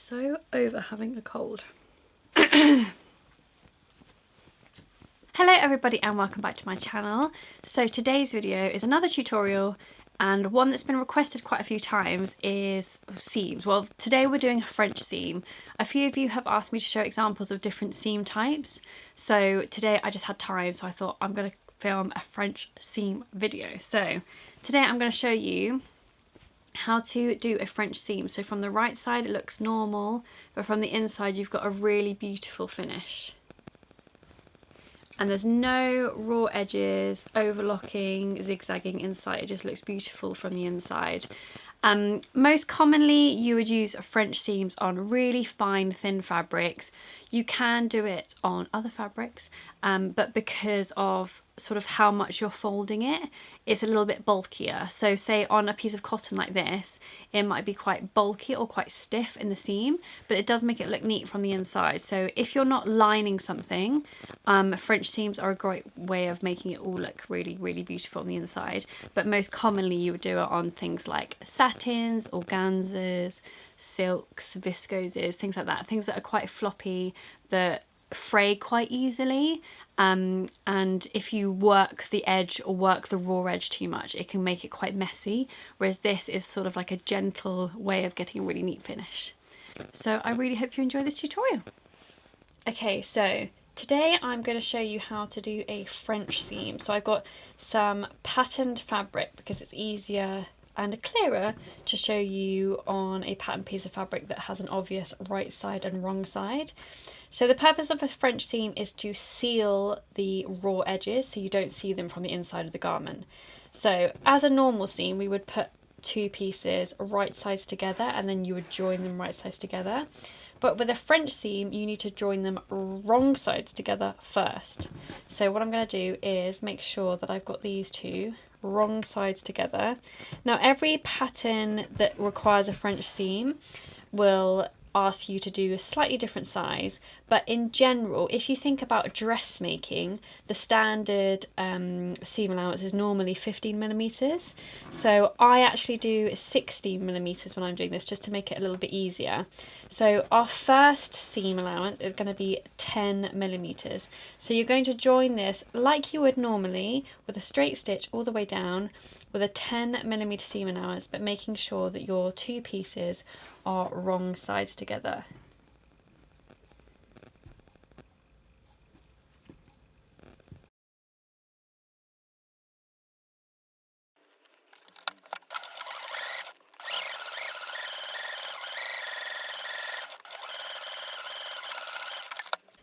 So over having a cold. Hello everybody and welcome back to my channel. So today's video is another tutorial, and one that's been requested quite a few times is seams. Well, today we're doing a French seam. A few of you have asked me to show examples of different seam types. So today I just had time, so I thought I'm going to film a French seam video. So today I'm going to show you how to do a French seam. So from the right side it looks normal, but from the inside you've got a really beautiful finish. And there's no raw edges, overlocking, zigzagging inside. It just looks beautiful from the inside. Most commonly you would use French seams on really fine thin fabrics. You can do it on other fabrics, but because of sort of how much you're folding it, it's a little bit bulkier. So say on a piece of cotton like this, it might be quite bulky or quite stiff in the seam, but it does make it look neat from the inside. So if you're not lining something, French seams are a great way of making it all look really, really beautiful on the inside. But most commonly you would do it on things like satins, organzas, silks, viscoses, things like that. Things that are quite floppy, that fray quite easily. And if you work the edge or work the raw edge too much, it can make it quite messy, whereas this is sort of like a gentle way of getting a really neat finish. So I really hope you enjoy this tutorial. Okay, so today I'm going to show you how to do a French seam. So I've got some patterned fabric because it's easier and clearer to show you on a patterned piece of fabric that has an obvious right side and wrong side. So the purpose of a French seam is to seal the raw edges so you don't see them from the inside of the garment. So as a normal seam, we would put two pieces right sides together and then you would join them right sides together. But with a French seam, you need to join them wrong sides together first. So what I'm going to do is make sure that I've got these two wrong sides together. Now every pattern that requires a French seam will ask you to do a slightly different size, but in general, if you think about dressmaking, the standard seam allowance is normally 15mm. So I actually do 16mm when I'm doing this, just to make it a little bit easier. So our first seam allowance is going to be 10mm. So you're going to join this like you would normally with a straight stitch all the way down with a 10mm seam allowance, but making sure that your two pieces are wrong sides together.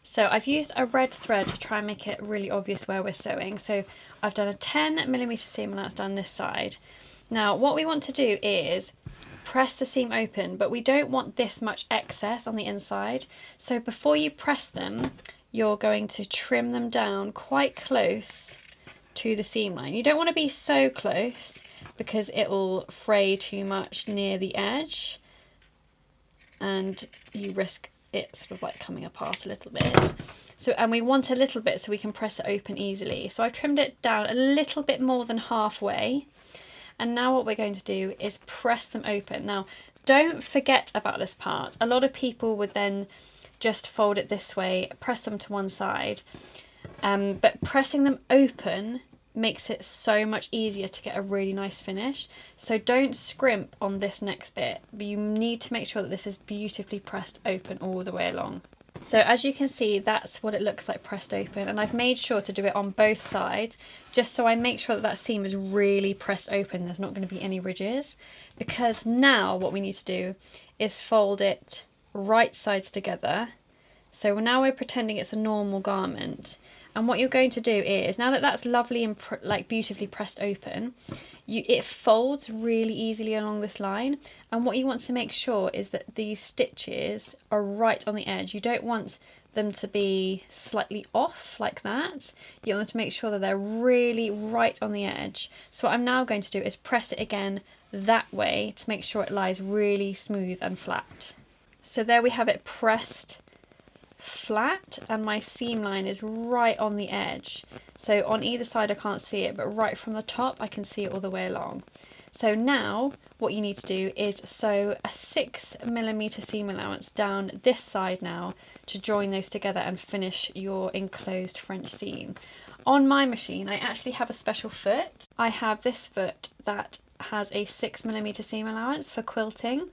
So I've used a red thread to try and make it really obvious where we're sewing. So I've done a 10mm seam allowance down this side. Now what we want to do is press the seam open, but we don't want this much excess on the inside. So before you press them, you're going to trim them down quite close to the seam line. You don't want to be so close because it will fray too much near the edge and you risk it sort of like coming apart a little bit. So, and we want a little bit so we can press it open easily. So I've trimmed it down a little bit more than halfway. And now what we're going to do is press them open. Now, don't forget about this part. A lot of people would then just fold it this way, press them to one side. But pressing them open makes it so much easier to get a really nice finish. So don't scrimp on this next bit, but you need to make sure that this is beautifully pressed open all the way along. So as you can see, that's what it looks like pressed open, and I've made sure to do it on both sides just so I make sure that that seam is really pressed open. There's not going to be any ridges, because now what we need to do is fold it right sides together. So now we're pretending it's a normal garment, and what you're going to do is, now that that's lovely and like beautifully pressed open, it folds really easily along this line, and what you want to make sure is that these stitches are right on the edge. You don't want them to be slightly off like that. You want to make sure that they're really right on the edge. So what I'm now going to do is press it again that way to make sure it lies really smooth and flat. So there we have it pressed flat, and my seam line is right on the edge. So on either side I can't see it, but right from the top I can see it all the way along. So now what you need to do is sew a 6mm seam allowance down this side now to join those together and finish your enclosed French seam. On my machine, I actually have a special foot. I have this foot that has a 6mm seam allowance for quilting.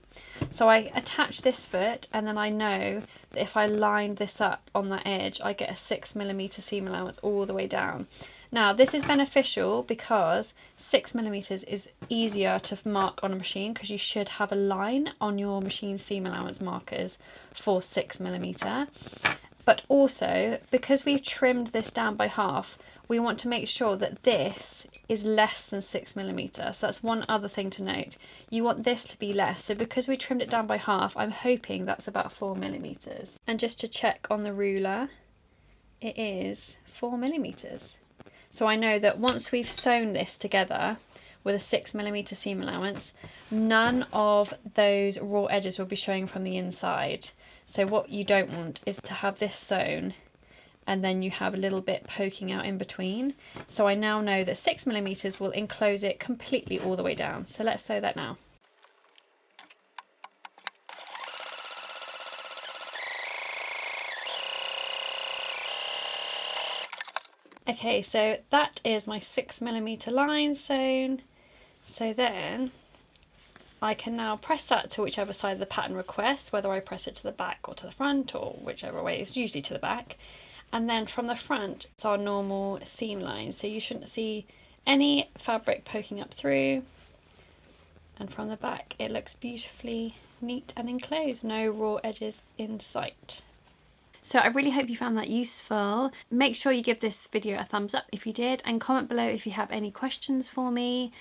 So I attach this foot, and then I know that if I line this up on that edge, I get a 6mm seam allowance all the way down. Now this is beneficial because 6mm is easier to mark on a machine, because you should have a line on your machine seam allowance markers for 6mm. But also, because we've trimmed this down by half, we want to make sure that this is less than 6mm. So that's one other thing to note. You want this to be less. So because we trimmed it down by half, I'm hoping that's about 4mm. And just to check on the ruler, it is 4mm. So I know that once we've sewn this together with a 6mm seam allowance, none of those raw edges will be showing from the inside. So what you don't want is to have this sewn and then you have a little bit poking out in between. So I now know that 6mm will enclose it completely all the way down. So let's sew that now. Okay, so that is my 6mm line sewn. So then I can now press that to whichever side of the pattern requests, whether I press it to the back or to the front, or whichever way, it's usually to the back. And then from the front, it's our normal seam line. So you shouldn't see any fabric poking up through. And from the back, it looks beautifully neat and enclosed. No raw edges in sight. So I really hope you found that useful. Make sure you give this video a thumbs up if you did, and comment below if you have any questions for me.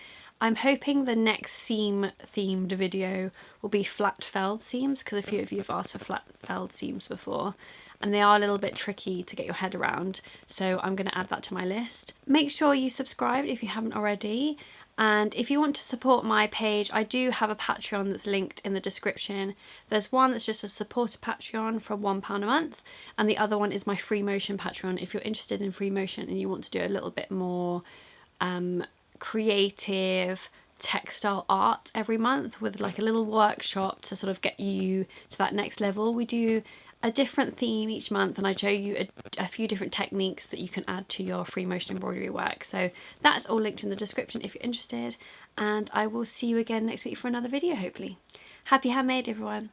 I'm hoping the next seam themed video will be flat felled seams, because a few of you have asked for flat felled seams before and they are a little bit tricky to get your head around, so I'm going to add that to my list. Make sure you subscribe if you haven't already, and if you want to support my page, I do have a Patreon that's linked in the description. There's one that's just a supporter Patreon for £1 a month, and the other one is my free motion Patreon if you're interested in free motion and you want to do a little bit more creative textile art every month with like a little workshop to sort of get you to that next level. We do a different theme each month, and I show you a few different techniques that you can add to your free motion embroidery work. So that's all linked in the description if you're interested, and I will see you again next week for another video, hopefully. Happy handmade, everyone.